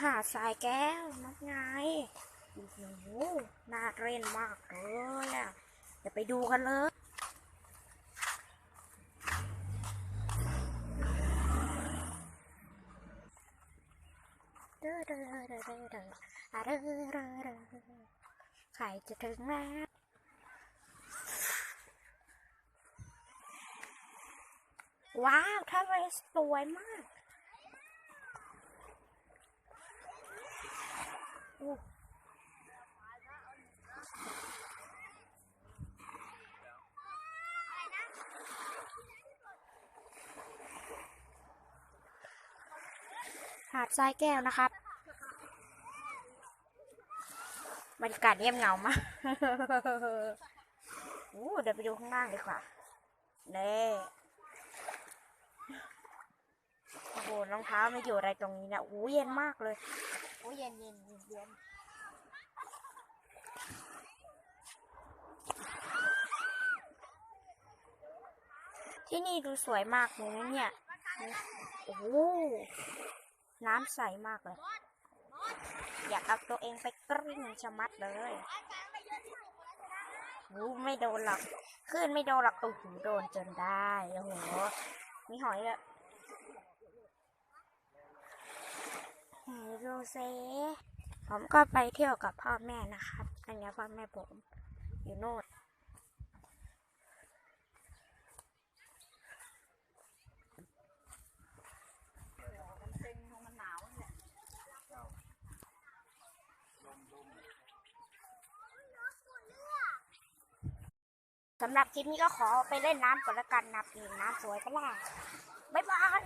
หาดทรายแก้วนักไงโอ้โหน่าเล่นมากเลยอ่ะเดี๋ยวไปดูกันเลยใครจะถึงแล้วว้าวทะเลสวยมากหาดทรายแก้วนะครับบรรยากาศเงียบเหงามากเดี๋ยวไปดูข้างล่างดีกว่าเน่โอ้โหรองเท้าไม่อยู่อะไรตรงนี้นะเย็นมากเลยเย็นที่นี่ดูสวยมากเลยนะเนี่ยโอ้โหน้ำใสมากเลยอยากเอาตัวเองไปกริ้งชะมัดเลยไม่โดนหรอกขึ้นไม่โดนหรอกโอ้โหโดนจนได้โอ้โหมีหอยเลยดูเซผมก็ไปเที่ยวกับพ่อแม่นะครับอันนี้พ่อแม่ผมอยู่โน่นสำหรับคลิปนี้ก็ขอไปเล่นน้ำก่อนละกันนะน้ำสวยปะล่ะบ๊ายบาย